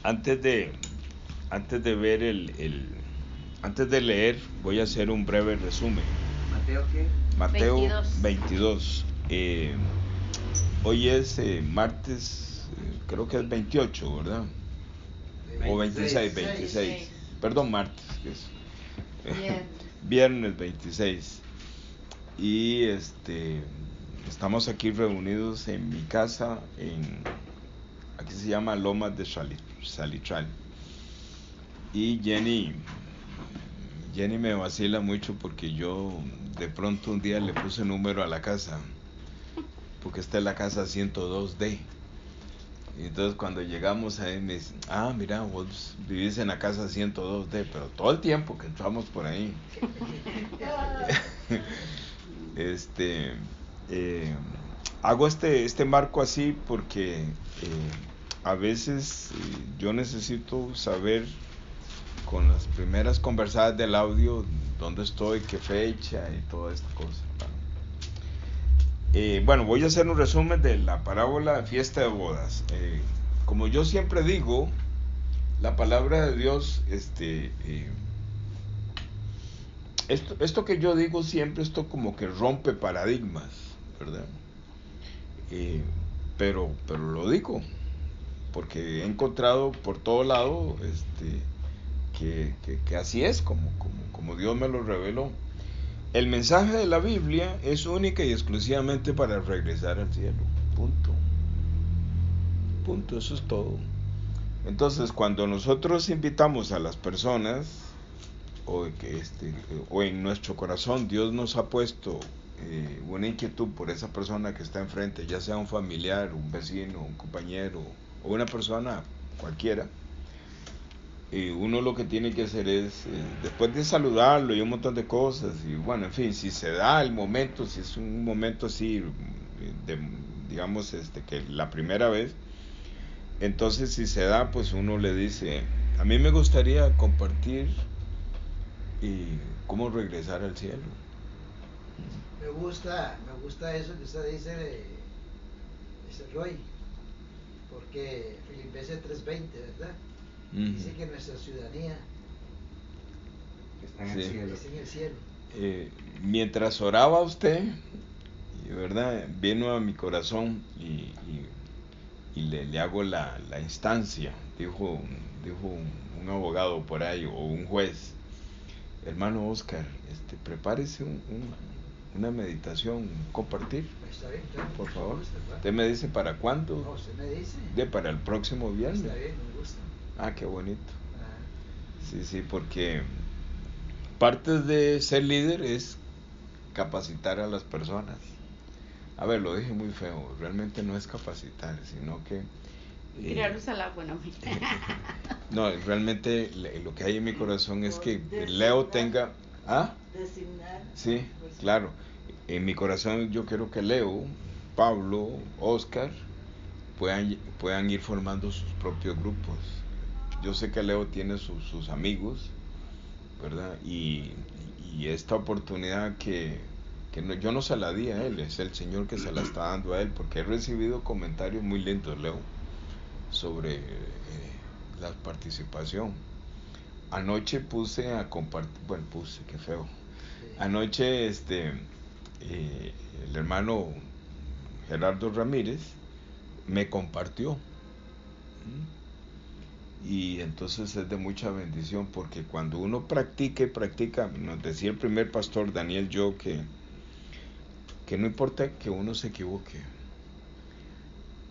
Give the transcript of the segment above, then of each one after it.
Antes de, antes de ver antes de leer, voy a hacer un breve resumen. ¿Mateo qué? Mateo 22. 22. Hoy es martes, creo que es 28, ¿verdad? O 26. Perdón, martes, que es viernes 26. Y estamos aquí reunidos en mi casa, aquí se llama Lomas de Salitral. Y Jenny me vacila mucho porque yo de pronto un día le puse número a la casa, porque esta es la casa 102D. Y entonces cuando llegamos ahí me dicen, mira, vos vivís en la casa 102D, pero todo el tiempo que entramos por ahí. Hago este marco así porque a veces yo necesito saber con las primeras conversadas del audio dónde estoy, qué fecha y toda esta cosa. Bueno, voy a hacer un resumen de la parábola fiesta de bodas. Como yo siempre digo, la palabra de Dios, esto que yo digo siempre, esto como que rompe paradigmas, ¿verdad? Pero lo digo, porque he encontrado por todo lado que así es, como Dios me lo reveló. El mensaje de la Biblia es única y exclusivamente para regresar al cielo. Punto, eso es todo. Entonces, cuando nosotros invitamos a las personas, o en nuestro corazón Dios nos ha puesto una inquietud por esa persona que está enfrente, ya sea un familiar, un vecino, un compañero, o una persona cualquiera, uno lo que tiene que hacer es, después de saludarlo y un montón de cosas, y bueno, en fin, si se da el momento, si es un momento así, digamos, que la primera vez, entonces si se da, pues uno le dice, a mí me gustaría compartir cómo regresar al cielo. Me gusta eso que usted dice, Roy, porque Filipenses 3:20, ¿verdad? Dice que nuestra ciudadanía está en el cielo. Mientras oraba usted, ¿verdad? Vino a mi corazón y le hago la instancia, dijo un abogado por ahí, o un juez, hermano Oscar, prepárese una meditación, compartir. Está bien, claro, por favor. Gusta, ¿Usted me dice para cuándo? No, usted me dice. Para el próximo viernes. Está bien, me gusta. Qué bonito. Sí, porque parte de ser líder es capacitar a las personas. A ver, lo dije muy feo, realmente no es capacitar, sino que tirarlos al agua, no. No, realmente lo que hay en mi corazón es que Leo tenga... Designar. Sí, claro. En mi corazón yo quiero que Leo, Pablo, Oscar puedan ir formando sus propios grupos. Yo sé que Leo tiene sus amigos, ¿verdad? Y esta oportunidad yo no se la di a él, es el Señor que se la está dando a él, porque he recibido comentarios muy lindos, Leo, sobre la participación. Anoche puse a compartir, qué feo. Anoche el hermano Gerardo Ramírez me compartió. Y entonces es de mucha bendición, porque cuando uno practica, nos decía el primer pastor Daniel Yo que no importa que uno se equivoque.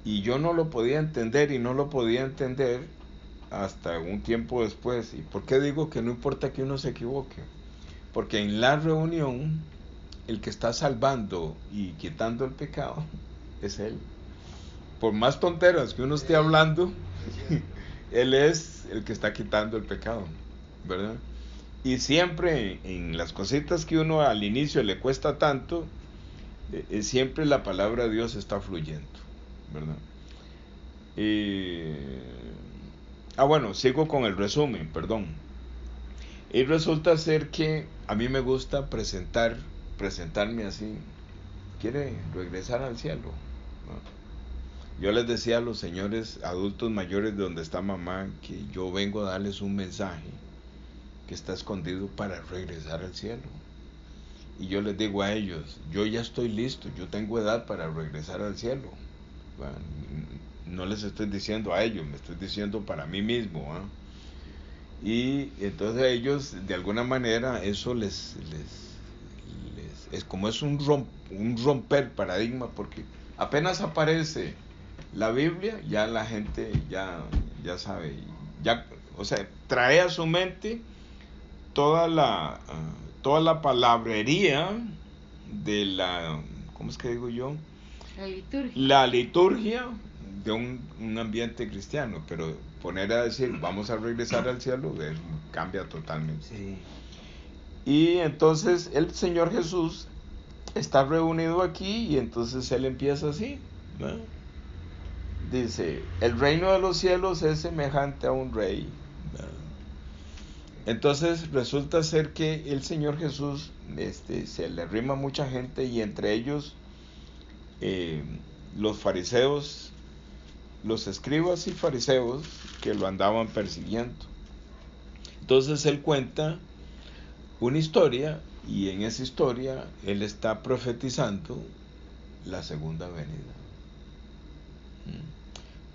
Y yo no lo podía entender hasta un tiempo después. ¿Y por qué digo que no importa que uno se equivoque? Porque en la reunión el que está salvando y quitando el pecado es Él. Por más tonteras que uno esté hablando, Él es el que está quitando el pecado, ¿verdad? Y siempre en las cositas que uno al inicio le cuesta tanto, siempre la palabra de Dios está fluyendo, ¿verdad? Sigo con el resumen, perdón. Y resulta ser que a mí me gusta presentarme así. ¿Quiere regresar al cielo? ¿No? Yo les decía a los señores adultos mayores de donde está mamá que yo vengo a darles un mensaje que está escondido para regresar al cielo. Y yo les digo a ellos, yo ya estoy listo, yo tengo edad para regresar al cielo. Bueno, no les estoy diciendo a ellos, me estoy diciendo para mí mismo, ¿eh? Y entonces ellos, de alguna manera, eso es como es un romper paradigma, porque apenas aparece la Biblia, ya la gente ya sabe, ya, o sea, trae a su mente toda la palabrería de la, ¿cómo es que digo yo? La liturgia de un ambiente cristiano, pero poner a decir, vamos a regresar al cielo, cambia totalmente. Sí. Y entonces el Señor Jesús está reunido aquí y entonces Él empieza así, ¿no? Dice, el reino de los cielos es semejante a un rey, ¿no? Entonces resulta ser que el Señor Jesús se le arrima a mucha gente y entre ellos los fariseos, los escribas y fariseos que lo andaban persiguiendo. Entonces Él cuenta una historia y en esa historia Él está profetizando la segunda venida.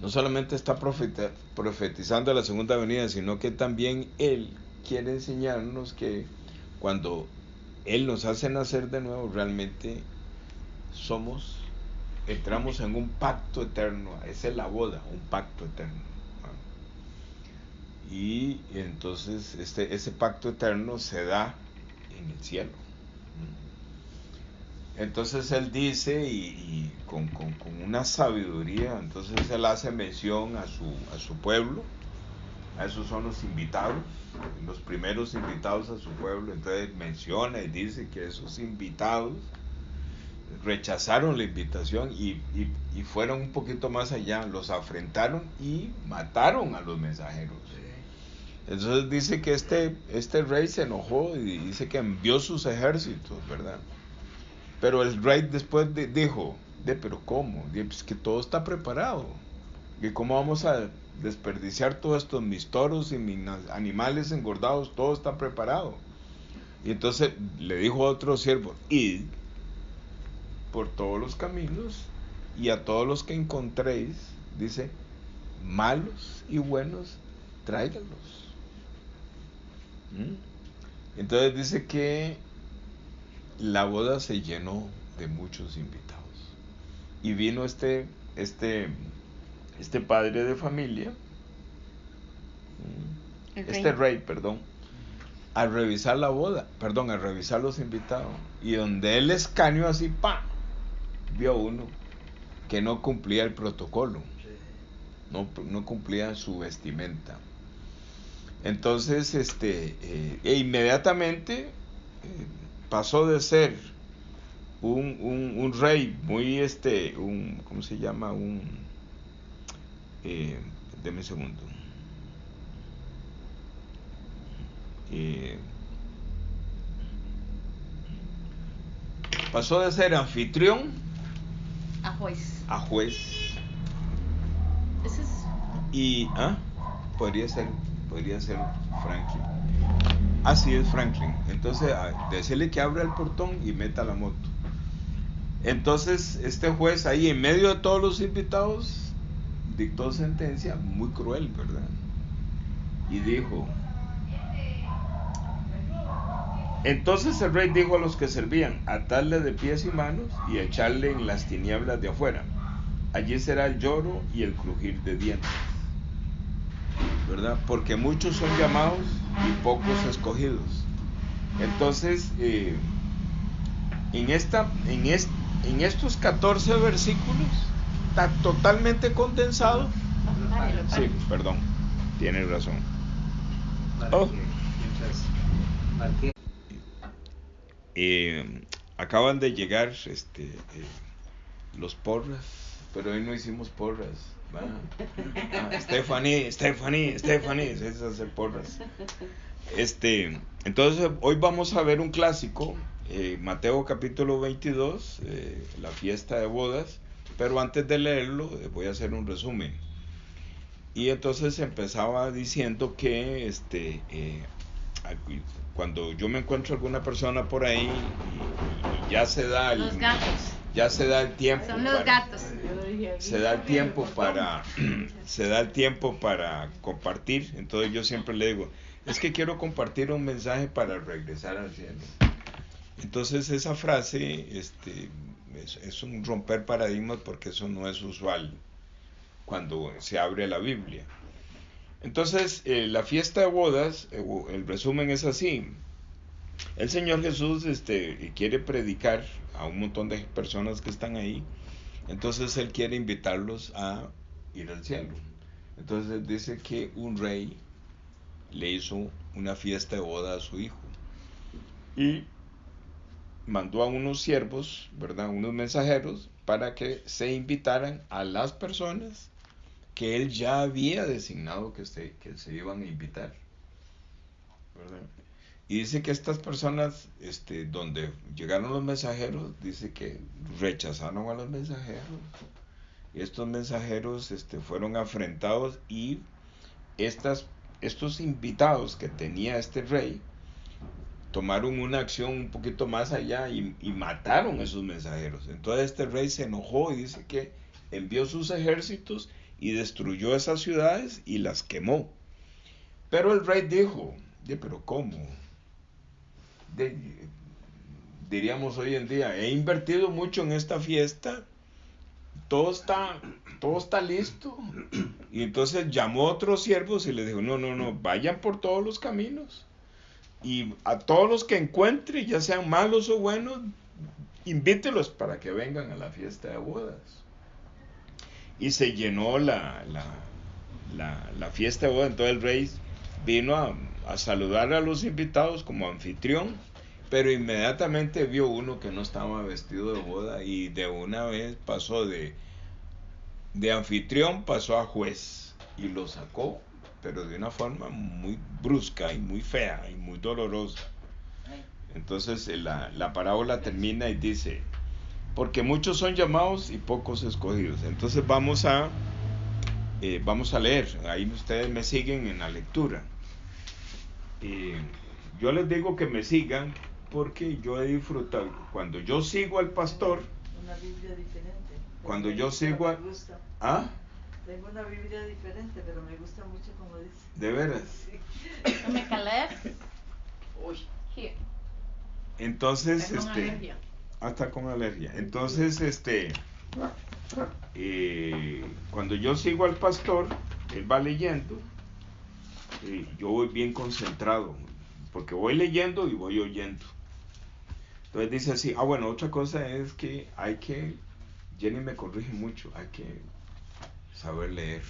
No solamente está profetizando la segunda venida, sino que también Él quiere enseñarnos que cuando Él nos hace nacer de nuevo, realmente entramos en un pacto eterno. Esa es la boda, un pacto eterno. Y entonces ese pacto eterno se da en el cielo. Entonces Él dice, y con una sabiduría, entonces Él hace mención a su pueblo. A esos son los invitados, los primeros invitados a su pueblo. Entonces menciona y dice que esos invitados rechazaron la invitación y fueron un poquito más allá, los afrentaron y mataron a los mensajeros. Entonces dice que este rey se enojó y dice que envió sus ejércitos, ¿verdad? Pero el rey después dijo, pero ¿cómo? Pues que todo está preparado. ¿Y cómo vamos a desperdiciar todos estos mis toros y mis animales engordados? Todo está preparado. Y entonces le dijo a otro siervo, id por todos los caminos y a todos los que encontréis, dice, malos y buenos, tráiganlos. Entonces dice que la boda se llenó de muchos invitados y vino este padre de familia, rey, a revisar la boda, a revisar los invitados, y donde él escaneó así, ¡pam!, vio uno que no cumplía el protocolo, no cumplía su vestimenta. Entonces inmediatamente pasó de ser un rey muy ¿cómo se llama? Deme un segundo. Pasó de ser anfitrión a juez. Ese es... Y podría ser Franklin. Así es, Franklin. Entonces, decirle que abra el portón y meta la moto. Entonces, este juez ahí, en medio de todos los invitados, dictó sentencia muy cruel, ¿verdad? Y dijo, entonces el rey dijo a los que servían, atarle de pies y manos y echarle en las tinieblas de afuera. Allí será el lloro y el crujir de dientes, ¿verdad? Porque muchos son llamados y pocos escogidos. Entonces, en estos 14 versículos está totalmente condensado. Sí, perdón, tienes razón. Acaban de llegar los porras, pero hoy no hicimos porras. Stephanie, se hace porras. Entonces hoy vamos a ver un clásico, Mateo capítulo 22, la fiesta de bodas, pero antes de leerlo voy a hacer un resumen. Y entonces empezaba diciendo que cuando yo me encuentro alguna persona por ahí y ya se da los gatos. Ya se da el tiempo. Son los gatos. Se da el tiempo para compartir. Entonces yo siempre le digo, es que quiero compartir un mensaje para regresar al cielo. Entonces esa frase es un romper paradigmas, porque eso no es usual cuando se abre la Biblia. Entonces la fiesta de bodas, el resumen es así. El Señor Jesús quiere predicar a un montón de personas que están ahí. Entonces Él quiere invitarlos a ir al cielo. Entonces dice que un rey le hizo una fiesta de boda a su hijo. Y mandó a unos siervos, ¿verdad? Unos mensajeros, para que se invitaran a las personas que Él ya había designado que se iban a invitar, ¿verdad? Y dice que estas personas, donde llegaron los mensajeros, dice que rechazaron a los mensajeros. Y estos mensajeros fueron afrentados, y estos invitados que tenía este rey tomaron una acción un poquito más allá y mataron a esos mensajeros. Entonces este rey se enojó y dice que envió sus ejércitos y destruyó esas ciudades y las quemó. Pero el rey dijo, pero ¿cómo? Diríamos hoy en día, he invertido mucho en esta fiesta, todo está listo. Y entonces llamó a otros siervos y les dijo, no, vayan por todos los caminos, y a todos los que encuentre, ya sean malos o buenos, invítelos para que vengan a la fiesta de bodas. Y se llenó la fiesta de bodas. Entonces el rey vino a saludar a los invitados como anfitrión, pero inmediatamente vio uno que no estaba vestido de boda, y de una vez pasó de anfitrión, pasó a juez, y lo sacó, pero de una forma muy brusca y muy fea y muy dolorosa. Entonces la parábola termina y dice, porque muchos son llamados y pocos escogidos. Entonces vamos a leer, ahí ustedes me siguen en la lectura. Yo les digo que me sigan porque yo he disfrutado, cuando yo sigo al pastor, una Biblia diferente. Cuando yo sigo a... ¿Ah? Tengo una Biblia diferente, pero me gusta mucho como dice. ¿De veras? Sí. ¿Me calé? Uy. Here. Entonces, Está con alergia. hasta con alergia. Entonces, cuando yo sigo al pastor, él va leyendo, yo voy bien concentrado, porque voy leyendo y voy oyendo. Entonces dice así, bueno, otra cosa es que Jenny me corrige mucho, hay que saber leer.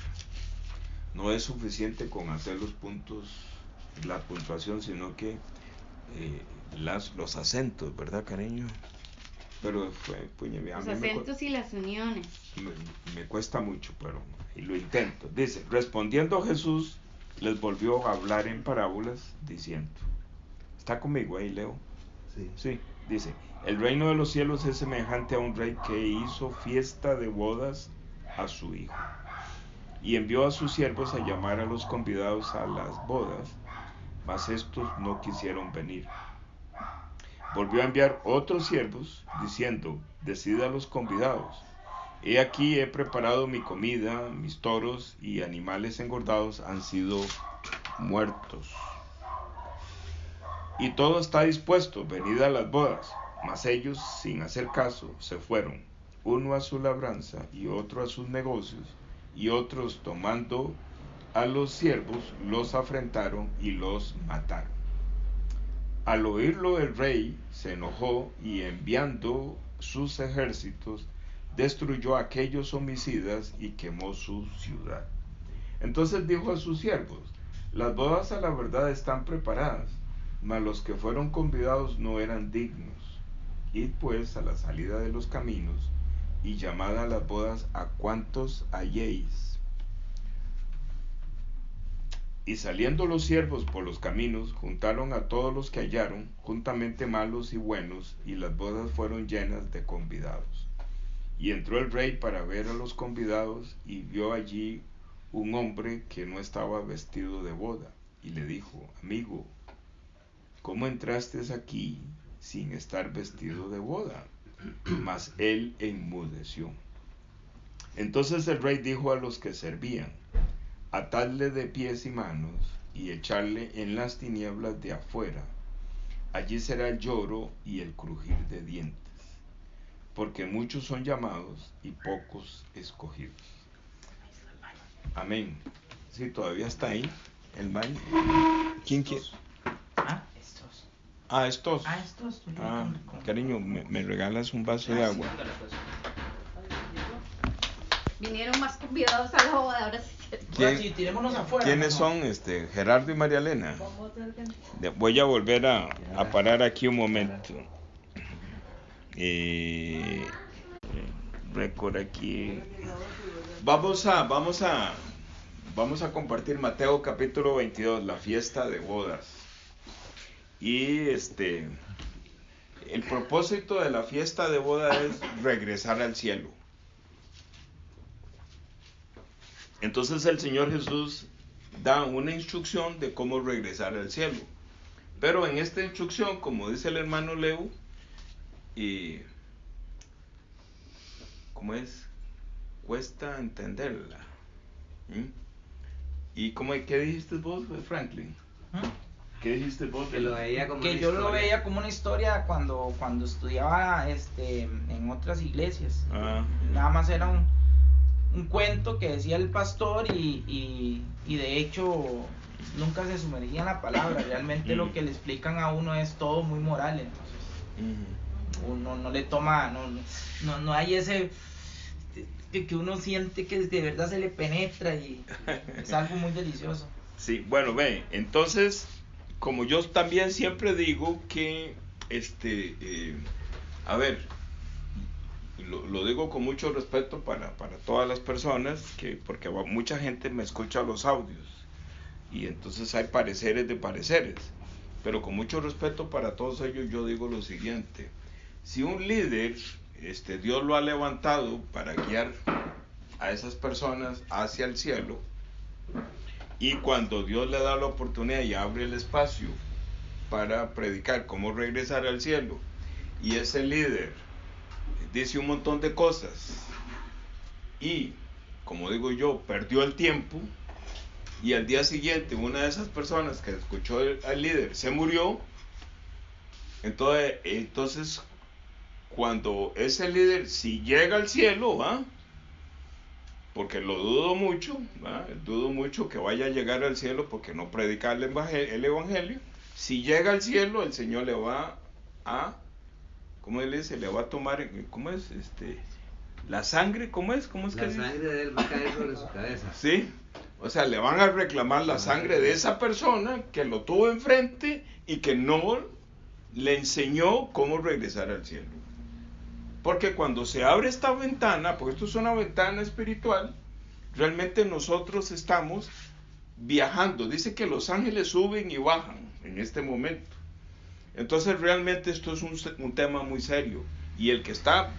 No es suficiente con hacer los puntos, la puntuación, sino que los acentos, ¿verdad, cariño? Pero Los acentos y las uniones. Me cuesta mucho, pero y lo intento. Dice, respondiendo Jesús, les volvió a hablar en parábolas, diciendo, ¿está conmigo ahí, Leo? Sí, dice, el reino de los cielos es semejante a un rey que hizo fiesta de bodas a su hijo, y envió a sus siervos a llamar a los convidados a las bodas, mas estos no quisieron venir. Volvió a enviar otros siervos, diciendo, decid a los convidados, he aquí he preparado mi comida, mis toros y animales engordados han sido muertos, y todo está dispuesto, venid a las bodas. Mas ellos, sin hacer caso, se fueron, uno a su labranza y otro a sus negocios, y otros, tomando a los siervos, los afrentaron y los mataron. Al oírlo el rey se enojó, y enviando sus ejércitos, destruyó a aquellos homicidas y quemó su ciudad. Entonces dijo a sus siervos, las bodas a la verdad están preparadas, mas los que fueron convidados no eran dignos. Id pues a la salida de los caminos, y llamad a las bodas a cuantos halléis. Y saliendo los siervos por los caminos, juntaron a todos los que hallaron, juntamente malos y buenos, y las bodas fueron llenas de convidados. Y entró el rey para ver a los convidados y vio allí un hombre que no estaba vestido de boda. Y le dijo: amigo, ¿cómo entraste aquí sin estar vestido de boda? Mas él enmudeció. Entonces el rey dijo a los que servían: atadle de pies y manos y echarle en las tinieblas de afuera. Allí será el lloro y el crujir de dientes, porque muchos son llamados y pocos escogidos. Amén. Sí, todavía está ahí el baño. ¿Quién quiere? Estos. Estos. Estos. Cariño, ¿me regalas un vaso de agua? Vinieron más convidados a la boda, ahora sí. Sí, tirémonos afuera. ¿Quiénes son Gerardo y María Elena? Voy a volver a parar aquí un momento. Récord aquí. Vamos a compartir Mateo capítulo 22, la fiesta de bodas. Y el propósito de la fiesta de boda es regresar al cielo. Entonces el Señor Jesús da una instrucción de cómo regresar al cielo. Pero en esta instrucción, como dice el hermano Leo, ¿cómo es? Cuesta entenderla. ¿Y qué dijiste vos, Franklin? ¿Qué dijiste vos? Que lo veía como que una yo historia. lo veía como una historia cuando estudiaba en otras iglesias. Nada más era un cuento que decía el pastor y de hecho nunca se sumergía en la palabra. Realmente lo que le explican a uno es todo muy moral, entonces uno no le toma, no hay ese que uno siente que de verdad se le penetra y es algo muy delicioso. Sí, bueno, ven, entonces, como yo también siempre digo que a ver, lo digo con mucho respeto para todas las personas, porque mucha gente me escucha los audios y entonces hay pareceres de pareceres, pero con mucho respeto para todos ellos yo digo lo siguiente: si un líder, Dios lo ha levantado para guiar a esas personas hacia el cielo, y cuando Dios le da la oportunidad y abre el espacio para predicar cómo regresar al cielo, y ese líder dice un montón de cosas y, como digo yo, perdió el tiempo, y al día siguiente una de esas personas que escuchó al líder se murió, entonces cuando ese líder, si llega al cielo, porque lo dudo mucho, dudo mucho que vaya a llegar al cielo porque no predica el evangelio, si llega al cielo el Señor le va a, ¿cómo él dice? Le va a tomar, ¿cómo es? La sangre, ¿cómo es? ¿Cómo es la sangre de él va a caer sobre su cabeza. Sí, o sea, le van a reclamar la sangre de esa persona que lo tuvo enfrente y que no le enseñó cómo regresar al cielo. Porque cuando se abre esta ventana, porque esto es una ventana espiritual, realmente nosotros estamos viajando. Dice que los ángeles suben y bajan en este momento. Entonces realmente esto es un tema muy serio. Y el que está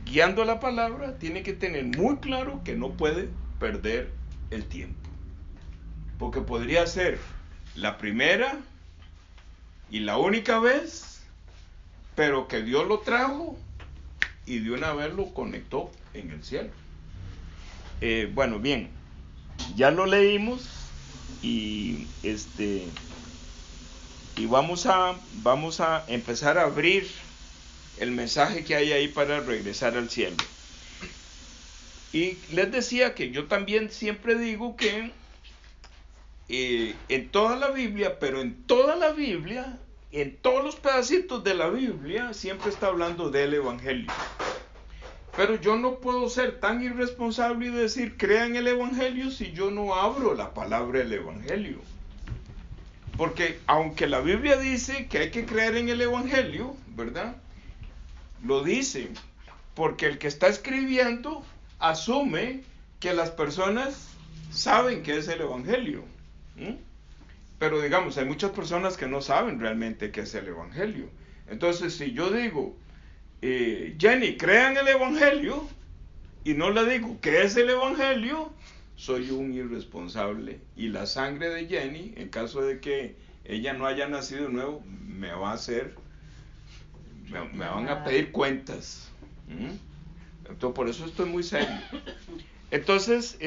guiando la palabra tiene que tener muy claro que no puede perder el tiempo. Porque podría ser la primera y la única vez, pero que Dios lo trajo y de una vez lo conectó en el cielo. Bueno, bien, ya lo leímos y vamos a empezar a abrir el mensaje que hay ahí para regresar al cielo. Y les decía que yo también siempre digo que en toda la Biblia, pero en toda la Biblia, en todos los pedacitos de la Biblia, siempre está hablando del evangelio. Pero yo no puedo ser tan irresponsable y decir crean el evangelio si yo no abro la palabra del evangelio. Porque aunque la Biblia dice que hay que creer en el evangelio, ¿verdad? Lo dice porque el que está escribiendo asume que las personas saben qué es el evangelio. Pero digamos, hay muchas personas que no saben realmente qué es el evangelio. Entonces, si yo digo Jenny, crean el Evangelio, y no le digo qué es el Evangelio, soy un irresponsable. Y la sangre de Jenny, en caso de que ella no haya nacido de nuevo, me van a pedir cuentas. Entonces, por eso estoy muy serio. Entonces,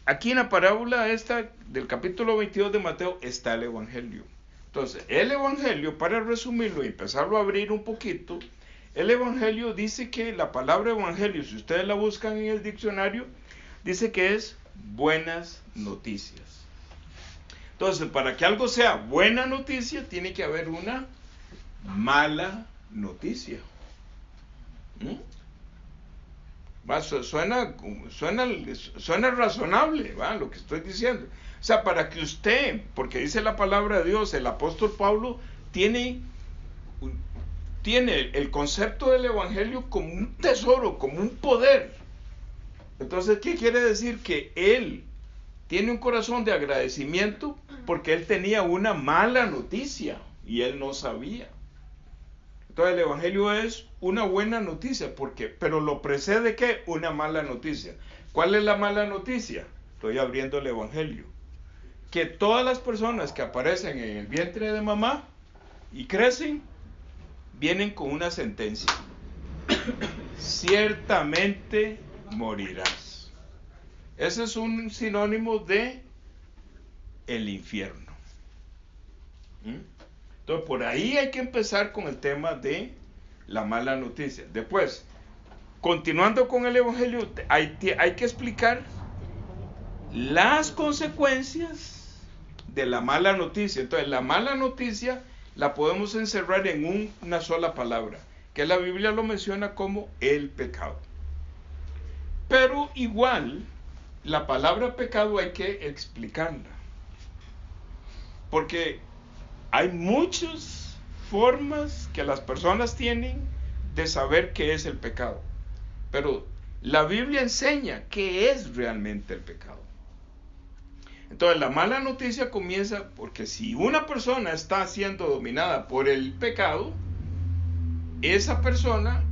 aquí en la parábola esta del capítulo 22 de Mateo está el Evangelio. Entonces, el Evangelio, para resumirlo y empezarlo a abrir un poquito, el Evangelio dice que la palabra Evangelio, si ustedes la buscan en el diccionario, dice que es buenas noticias. Entonces, para que algo sea buena noticia, tiene que haber una mala noticia. Suena razonable, ¿va? Lo que estoy diciendo. O sea, para que usted, porque dice la palabra de Dios, el apóstol Pablo tiene el concepto del Evangelio como un tesoro, como un poder. Entonces, ¿qué quiere decir? Que él tiene un corazón de agradecimiento porque él tenía una mala noticia y él no sabía. Entonces el Evangelio es una buena noticia, pero lo precede ¿qué? Una mala noticia. ¿Cuál es la mala noticia? Estoy abriendo el Evangelio. Que todas las personas que aparecen en el vientre de mamá y crecen, vienen con una sentencia. Ciertamente morirás. Ese es un sinónimo de el infierno. Entonces, por ahí hay que empezar con el tema de la mala noticia. Después, continuando con el Evangelio, hay que explicar las consecuencias de la mala noticia. Entonces, la mala noticia la podemos encerrar en una sola palabra, que la Biblia lo menciona como el pecado. Pero igual, la palabra pecado hay que explicarla, porque hay muchas formas que las personas tienen de saber qué es el pecado, pero la Biblia enseña qué es realmente el pecado. Entonces la mala noticia comienza porque si una persona está siendo dominada por el pecado, esa persona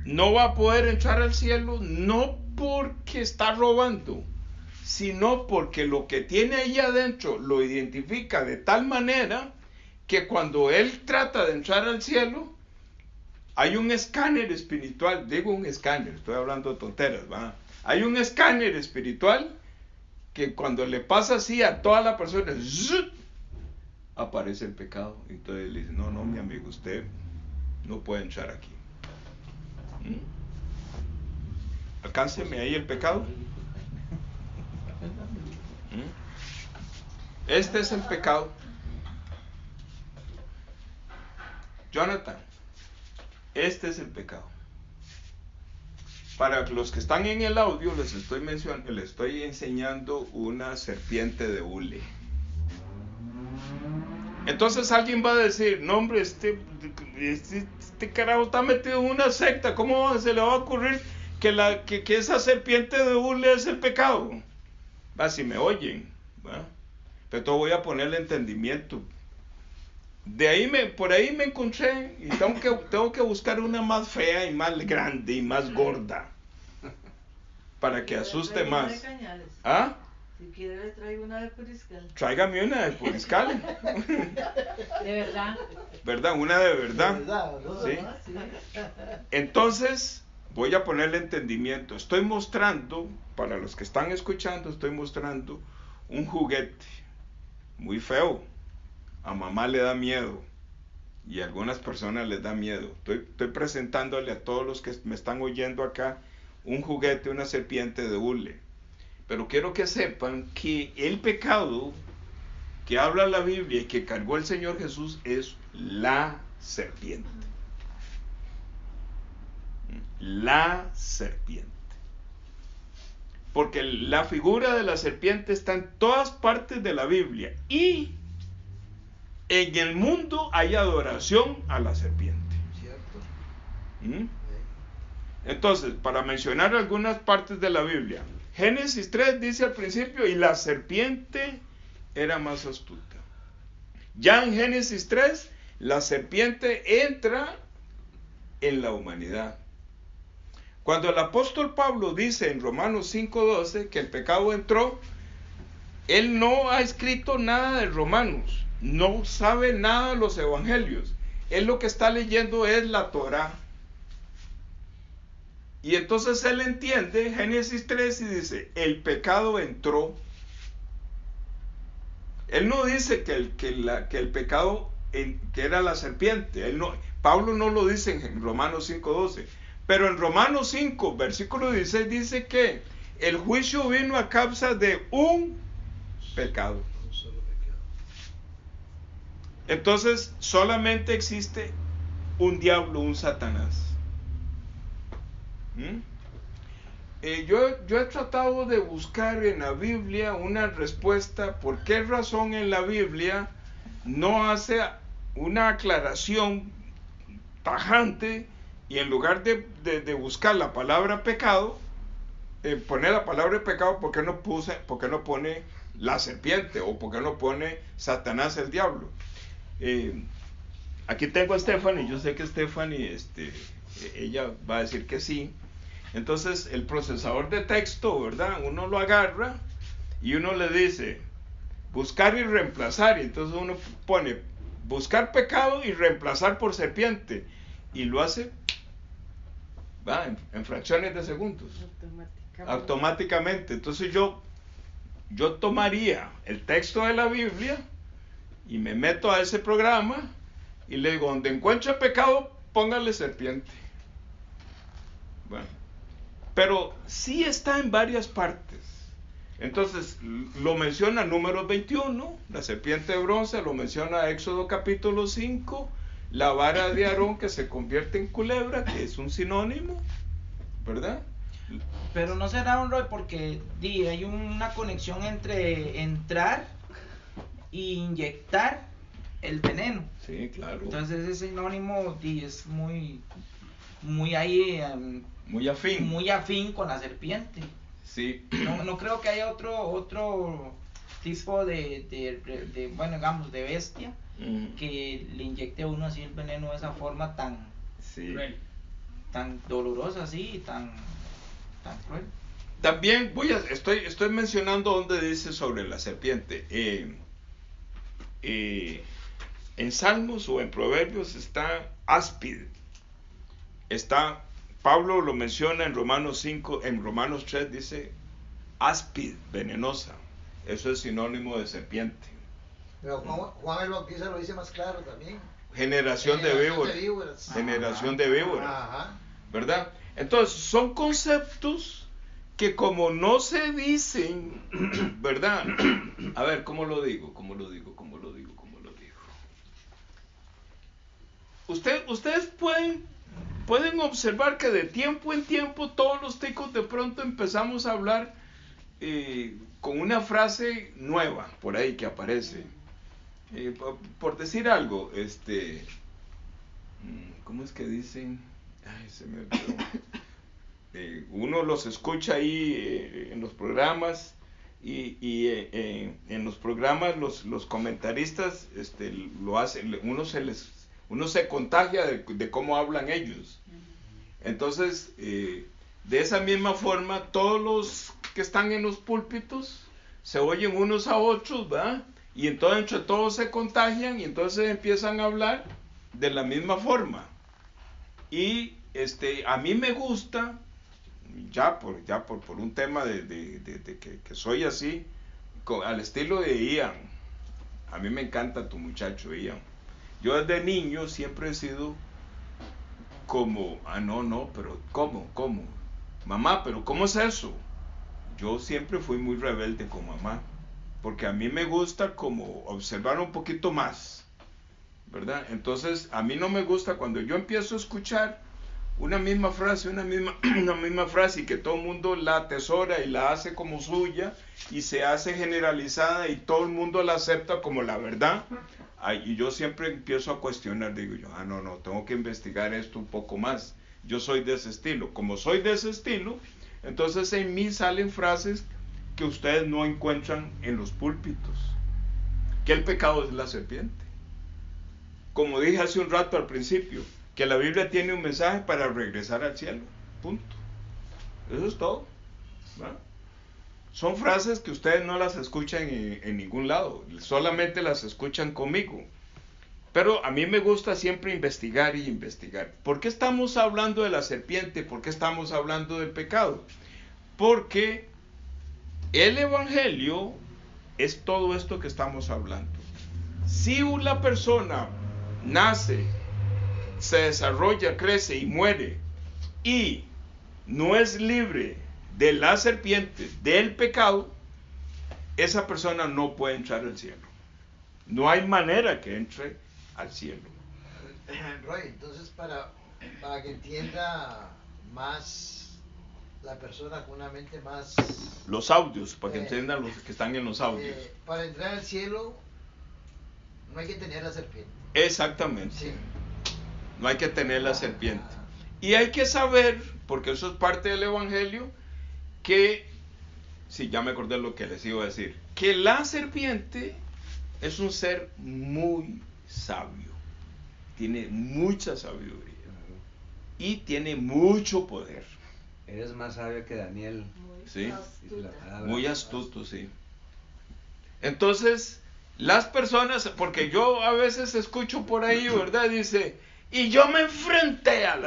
no va a poder entrar al cielo, no porque está robando, sino porque lo que tiene ahí adentro lo identifica de tal manera que cuando él trata de entrar al cielo, hay un escáner espiritual. Digo un escáner, estoy hablando de tonteras, ¿va? Hay un escáner espiritual que cuando le pasa así a toda la persona, ¡zut!, aparece el pecado. Entonces le dice, no, mi amigo, usted no puede entrar aquí. Alcánceme ahí el pecado. Este es el pecado. Jonathan, este es el pecado. Para los que están en el audio, les estoy enseñando una serpiente de hule. Entonces alguien va a decir, no hombre, este carajo está metido en una secta, ¿cómo se le va a ocurrir que esa serpiente de hule es el pecado? Va, si me oyen, ¿va? Pero todo voy a ponerle entendimiento. Por ahí me encontré y tengo que buscar una más fea y más grande y más gorda para que asuste más. ¿Ah? Si quiere le traigo una de Puriscal. Tráigame una de Puriscal. De verdad. ¿Verdad? Una de verdad. ¿Sí? Entonces voy a ponerle entendimiento. Estoy mostrando, para los que están escuchando, estoy mostrando un juguete muy feo. A mamá le da miedo y a algunas personas les da miedo. Estoy presentándole a todos los que me están oyendo acá un juguete, una serpiente de hule. Pero quiero que sepan que el pecado que habla la Biblia y que cargó el Señor Jesús es la serpiente. La serpiente. Porque la figura de la serpiente está en todas partes de la Biblia y en el mundo hay adoración a la serpiente. ¿Mm? Entonces, para mencionar algunas partes de la Biblia, Génesis 3 dice al principio, y la serpiente era más astuta. Ya en Génesis 3, la serpiente entra en la humanidad. Cuando el apóstol Pablo dice en Romanos 5:12 que el pecado entró, él no ha escrito nada de Romanos, no sabe nada de los evangelios. Él lo que está leyendo es la Torá. Y entonces él entiende Génesis 3 y dice, el pecado entró. Él no dice que el pecado que era la serpiente. Pablo no lo dice en Romanos 5:12. Pero en Romanos 5, versículo 16 dice que el juicio vino a causa de un pecado. Entonces solamente existe un diablo, un Satanás. Yo he tratado de buscar en la Biblia una respuesta. ¿Por qué razón en la Biblia no hace una aclaración tajante y en lugar de buscar la palabra pecado, poner la palabra pecado, ¿por qué no pone la serpiente? ¿O por qué no pone Satanás el diablo? Aquí tengo a Stephanie, yo sé que Stephanie, ella va a decir que sí. Entonces el procesador de texto, ¿verdad? Uno lo agarra y uno le dice buscar y reemplazar, y entonces uno pone buscar pecado y reemplazar por serpiente, y lo hace en fracciones de segundos, automáticamente. Entonces yo tomaría el texto de la Biblia y me meto a ese programa y le digo, donde encuentre pecado, póngale serpiente. Bueno, pero sí está en varias partes. Entonces lo menciona Números 21, la serpiente de bronce, lo menciona Éxodo capítulo 5, la vara de Aarón que se convierte en culebra, que es un sinónimo, ¿verdad? Pero no será un rol porque hay una conexión entre entrar e inyectar el veneno. Sí, claro. Entonces ese sinónimo es muy ahí, muy afín con la serpiente. Sí. No creo que haya otro tipo de bueno, digamos, de bestia que le inyecte a uno así el veneno de esa forma tan dolorosa, así, tan cruel. También estoy mencionando donde dice sobre la serpiente. En Salmos o en Proverbios está áspid. Pablo lo menciona en Romanos 5, en Romanos 3 dice áspid, venenosa. Eso es sinónimo de serpiente. Pero Juan el Bautista lo dice más claro también. Generación de víboras. Generación de víboras. Ajá. ¿Verdad? Entonces son conceptos que como no se dicen, ¿verdad? A ver, ¿cómo lo digo? Ustedes pueden observar que de tiempo en tiempo todos los ticos de pronto empezamos a hablar con una frase nueva por ahí que aparece. Por decir algo, ¿cómo es que dicen? Ay, se me olvidó. Uno los escucha ahí en los programas y en los programas los comentaristas lo hacen, uno se contagia de cómo hablan ellos. Entonces, de esa misma forma, todos los que están en los púlpitos se oyen unos a otros, ¿verdad? Y entonces entre todos se contagian y entonces empiezan a hablar de la misma forma. Y a mí me gusta, ya por un tema de que soy así, al estilo de Ian. A mí me encanta tu muchacho Ian. Yo desde niño siempre he sido como, pero ¿cómo? Mamá, pero ¿cómo es eso? Yo siempre fui muy rebelde con mamá, porque a mí me gusta como observar un poquito más, ¿verdad? Entonces, a mí no me gusta cuando yo empiezo a escuchar una misma frase y que todo el mundo la atesora y la hace como suya y se hace generalizada y todo el mundo la acepta como la verdad. Y yo siempre empiezo a cuestionar, digo yo, no, tengo que investigar esto un poco más. Yo soy de ese estilo. Como soy de ese estilo, entonces en mí salen frases que ustedes no encuentran en los púlpitos. Que el pecado es la serpiente. Como dije hace un rato al principio, que la Biblia tiene un mensaje para regresar al cielo. Punto. Eso es todo. ¿Va? Son frases que ustedes no las escuchan en ningún lado, solamente las escuchan conmigo. Pero a mí me gusta siempre investigar y investigar. ¿Por qué estamos hablando de la serpiente? ¿Por qué estamos hablando del pecado? Porque el Evangelio es todo esto que estamos hablando. Si una persona nace, se desarrolla, crece y muere y no es libre de la serpiente, del pecado, esa persona no puede entrar al cielo. No hay manera que entre al cielo. Roy, entonces para que entienda más la persona con una mente más... Los audios, para que entiendan los que están en los audios. Para entrar al cielo no hay que tener la serpiente. Exactamente. Sí. No hay que tener la serpiente. Y hay que saber, porque eso es parte del Evangelio, que, sí, ya me acordé lo que les iba a decir, que la serpiente es un ser muy sabio, tiene mucha sabiduría y tiene mucho poder. Eres más sabio que Daniel. Sí, astuta. muy astuto, sí. Entonces, las personas, porque yo a veces escucho por ahí, ¿verdad? Dice, y yo me enfrenté a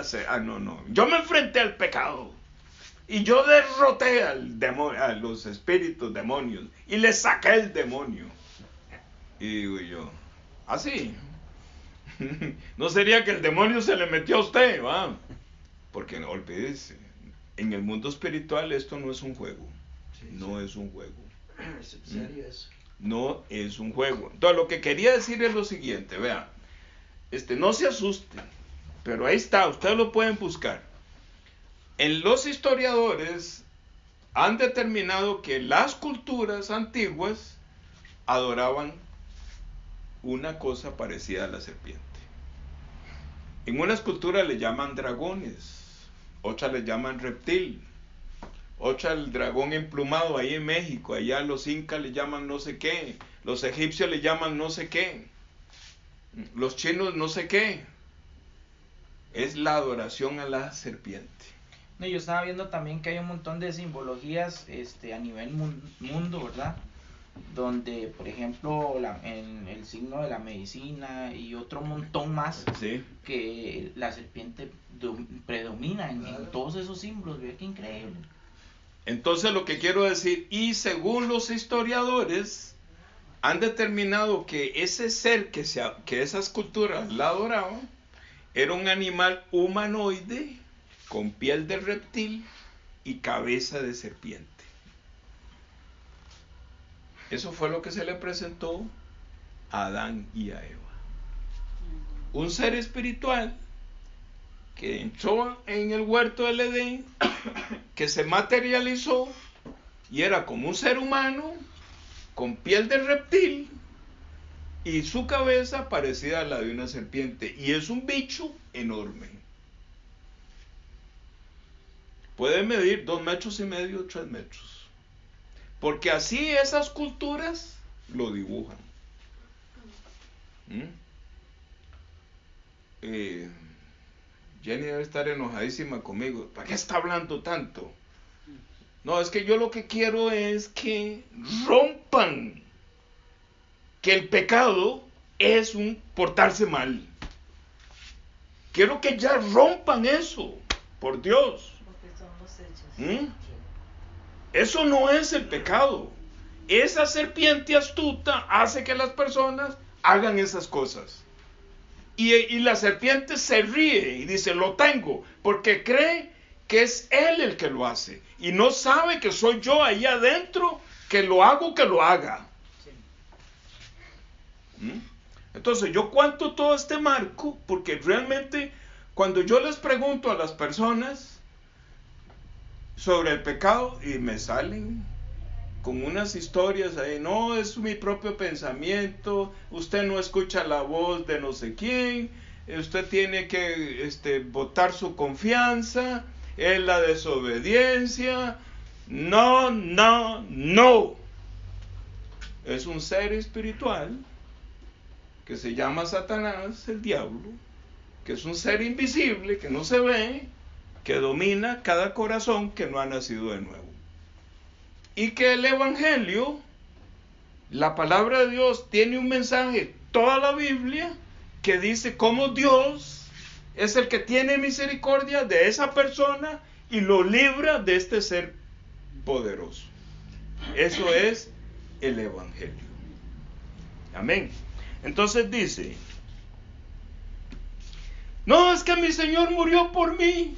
yo me enfrenté al pecado. Y yo derroté a los espíritus demonios y le saqué el demonio. Y digo yo, ¿así? ¿No sería que el demonio se le metió a usted? ¿Va? Porque no olvídese, en el mundo espiritual esto no es un juego. No es un juego. ¿Es en serio eso? No es un juego. Entonces lo que quería decir es lo siguiente, vean, no se asusten, pero ahí está, ustedes lo pueden buscar. En los historiadores han determinado que las culturas antiguas adoraban una cosa parecida a la serpiente. En unas culturas le llaman dragones, otras le llaman reptil, otras el dragón emplumado ahí en México, allá los incas le llaman no sé qué, los egipcios le llaman no sé qué, los chinos no sé qué. Es la adoración a la serpiente. No, yo estaba viendo también que hay un montón de simbologías a nivel mundo, ¿verdad? Donde, por ejemplo, en el signo de la medicina y otro montón más, Sí. que la serpiente predomina en todos esos símbolos. Ve qué increíble. Entonces lo que quiero decir, y según los historiadores, han determinado que ese ser que esas culturas la adoraban, era un animal humanoide, con piel de reptil y cabeza de serpiente. Eso fue lo que se le presentó a Adán y a Eva. Un ser espiritual que entró en el huerto del Edén, que se materializó y era como un ser humano con piel de reptil y su cabeza parecida a la de una serpiente, y es un bicho enorme. Puede medir 2,5 metros, 3 metros. Porque así esas culturas lo dibujan. Jenny debe estar enojadísima conmigo. ¿Para qué está hablando tanto? No, es que yo lo que quiero es que rompan que el pecado es un portarse mal. Quiero que ya rompan eso, por Dios. Porque son los hechos. Eso no es el pecado. Esa serpiente astuta hace que las personas hagan esas cosas. Y la serpiente se ríe y dice, lo tengo, porque cree que es él el que lo hace. Y no sabe que soy yo ahí adentro, que lo hago, que lo haga. Entonces yo cuento todo este marco, porque realmente cuando yo les pregunto a las personas sobre el pecado, y me salen con unas historias ahí, no, es mi propio pensamiento, usted no escucha la voz de no sé quién, usted tiene que botar su confianza, es la desobediencia. No, no, no. Es un ser espiritual que se llama Satanás, el diablo, que es un ser invisible, que no se ve, que domina cada corazón que no ha nacido de nuevo. Y que el Evangelio, la palabra de Dios, tiene un mensaje, toda la Biblia, que dice cómo Dios es el que tiene misericordia de esa persona y lo libra de este ser poderoso. Eso es el Evangelio. Amén. Entonces dice, no, es que mi Señor murió por mí,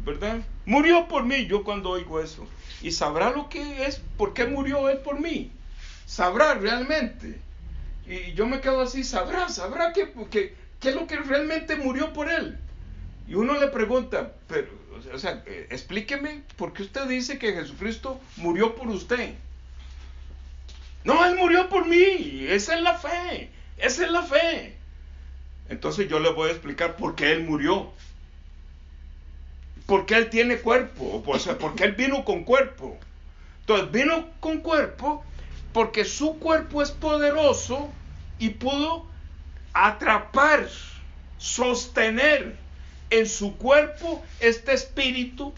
¿verdad? Murió por mí. Yo cuando oigo eso, ¿y sabrá lo que es? ¿Por qué murió Él por mí? ¿Sabrá realmente? Y yo me quedo así, ¿sabrá qué es lo que realmente murió por Él? Y uno le pregunta, pero, o sea, explíqueme, ¿por qué usted dice que Jesucristo murió por usted? No, Él murió por mí, esa es la fe, esa es la fe. Entonces yo le voy a explicar por qué Él murió. Porque Él tiene cuerpo, o sea, porque Él vino con cuerpo. Entonces vino con cuerpo porque su cuerpo es poderoso y pudo atrapar, sostener en su cuerpo este espíritu.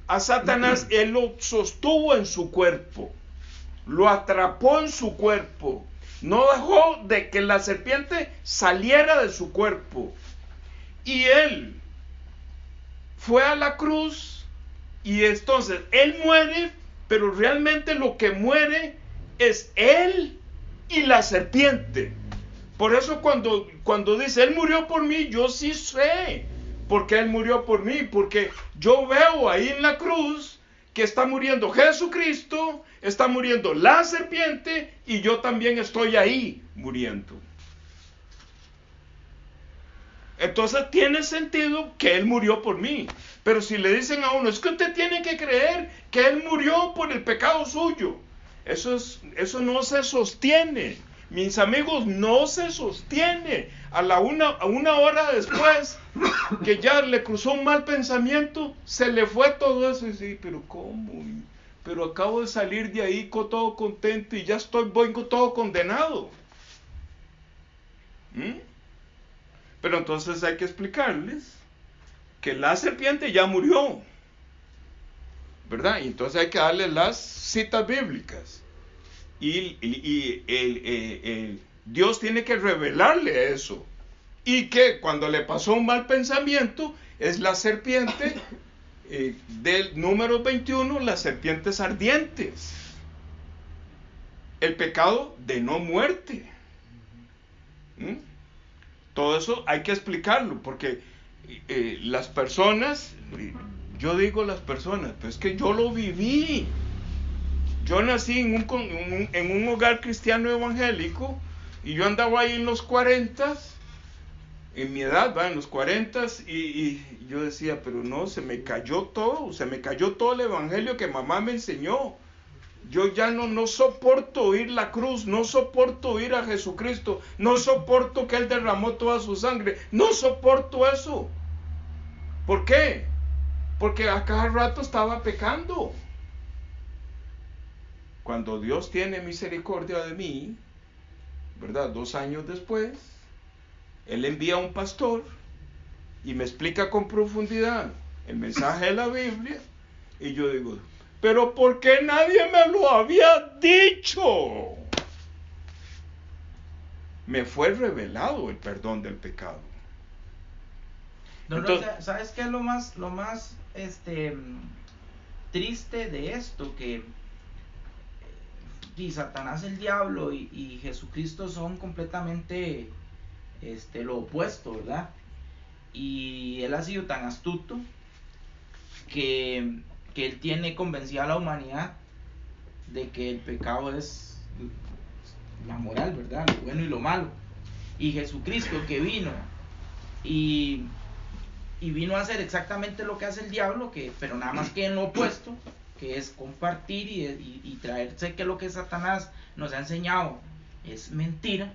A Satanás Él lo sostuvo en su cuerpo, lo atrapó en su cuerpo. No dejó de que la serpiente saliera de su cuerpo. Y Él fue a la cruz y entonces Él muere, pero realmente lo que muere es Él y la serpiente. Por eso cuando dice Él murió por mí, yo sí sé por qué Él murió por mí, porque yo veo ahí en la cruz que está muriendo Jesucristo, está muriendo la serpiente y yo también estoy ahí muriendo. Entonces tiene sentido que Él murió por mí. Pero si le dicen a uno, es que usted tiene que creer que Él murió por el pecado suyo, eso no se sostiene. Mis amigos, no se sostiene. A una hora después que ya le cruzó un mal pensamiento, se le fue todo eso. Y sí, pero ¿cómo? Pero acabo de salir de ahí todo contento y ya voy todo condenado. Pero entonces hay que explicarles que la serpiente ya murió, ¿verdad? Y entonces hay que darle las citas bíblicas. Y Dios tiene que revelarle eso. Y que cuando le pasó un mal pensamiento, es la serpiente del número 21, las serpientes ardientes. El pecado de no muerte. Todo eso hay que explicarlo, porque las personas, yo digo las personas, pero es que yo lo viví. Yo nací en un hogar cristiano evangélico y yo andaba ahí en los 40, en mi edad, en los 40, y yo decía, pero no, se me cayó todo el evangelio que mamá me enseñó. Yo ya no soporto oír la cruz, no soporto oír a Jesucristo, no soporto que Él derramó toda su sangre, no soporto eso. ¿Por qué? Porque a cada rato estaba pecando. Cuando Dios tiene misericordia de mí, ¿verdad? 2 años después, Él envía a un pastor y me explica con profundidad el mensaje de la Biblia, y yo digo, pero ¿por qué nadie me lo había dicho? Me fue revelado el perdón del pecado. Entonces, ¿sabes qué es lo más triste de esto? Que y Satanás, el diablo y Jesucristo son completamente lo opuesto, ¿verdad? Y Él ha sido tan astuto que Él tiene convencida a la humanidad de que el pecado es la moral, ¿verdad? Lo bueno y lo malo. Y Jesucristo, que vino y vino a hacer exactamente lo que hace el diablo, pero nada más que en lo opuesto, que es compartir y traerse que lo que Satanás nos ha enseñado es mentira,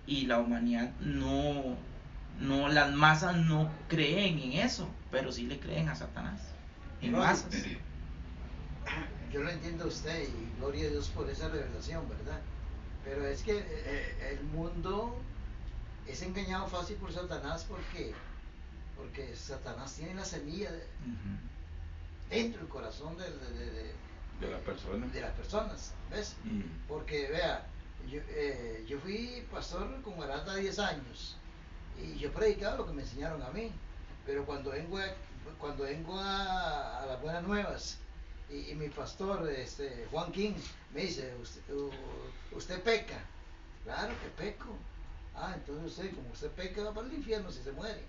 y la humanidad las masas no creen en eso, pero sí le creen a Satanás en masas. Yo lo entiendo a usted y gloria a Dios por esa revelación, ¿verdad? Pero es que el mundo es engañado fácil por Satanás porque Satanás tiene la semilla dentro del corazón de la persona. De las personas, ¿ves? Porque vea, yo fui pastor como era de 10 años y yo predicaba lo que me enseñaron a mí, pero cuando vengo a las Buenas Nuevas y mi pastor Juan King me dice, usted peca. Claro que peco. Entonces como usted peca va para el infierno si se muere,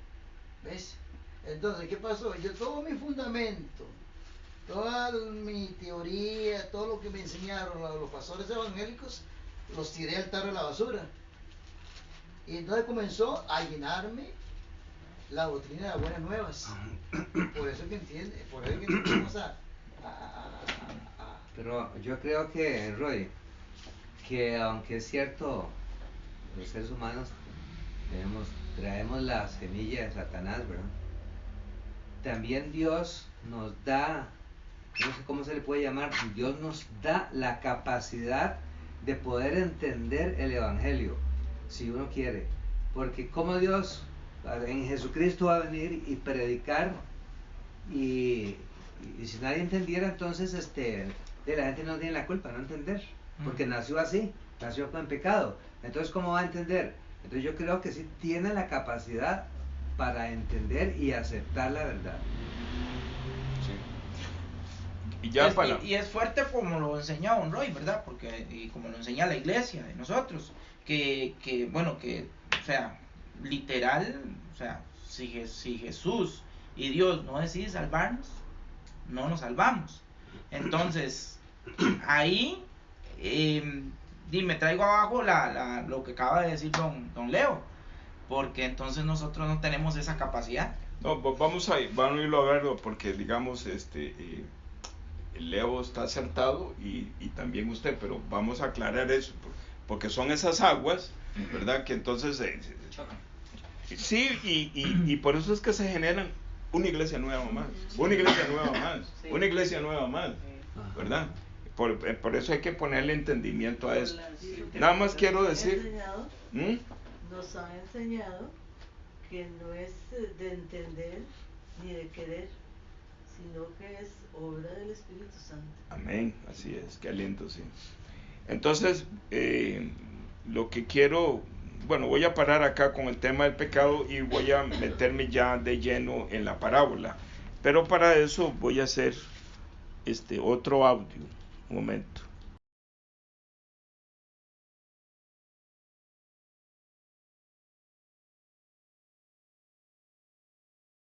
¿ves? Entonces, ¿qué pasó? Yo todo mi fundamento, toda mi teoría, todo lo que me enseñaron los pastores evangélicos, los tiré al tarro de la basura. Y entonces comenzó a llenarme la doctrina de las Buenas Nuevas. Por eso que empezamos Pero yo creo que, Roy, que aunque es cierto, los seres humanos traemos la semilla de Satanás, ¿verdad? También Dios nos da, no sé cómo se le puede llamar, Dios nos da la capacidad de poder entender el Evangelio, si uno quiere. Porque como Dios en Jesucristo va a venir y predicar, y si nadie entendiera, entonces la gente no tiene la culpa, no entender, porque nació así, nació con pecado. Entonces, ¿cómo va a entender? Entonces yo creo que sí tiene la capacidad para entender y aceptar la verdad. Sí. Y es fuerte como lo enseña Don Roy, ¿verdad? Porque, y como lo enseña la iglesia de nosotros, o sea, literal, o sea, si Jesús y Dios no deciden salvarnos, no nos salvamos. Entonces, ahí me traigo abajo lo que acaba de decir don Leo, porque entonces nosotros no tenemos esa capacidad. No, vamos a irlo a verlo, porque digamos, Leo está acertado y también usted, pero vamos a aclarar eso, porque son esas aguas, ¿verdad? Que entonces sí, y por eso es que se generan una iglesia nueva más, una iglesia nueva más, una iglesia nueva más, ¿verdad? Por eso hay que ponerle entendimiento a esto. Nada más quiero decir, nos han enseñado que no es de entender ni de querer, sino que es obra del Espíritu Santo. Amén, así es, qué lindo, sí. Entonces, lo que quiero, bueno, voy a parar acá con el tema del pecado y voy a meterme ya de lleno en la parábola, pero para eso voy a hacer otro audio, un momento.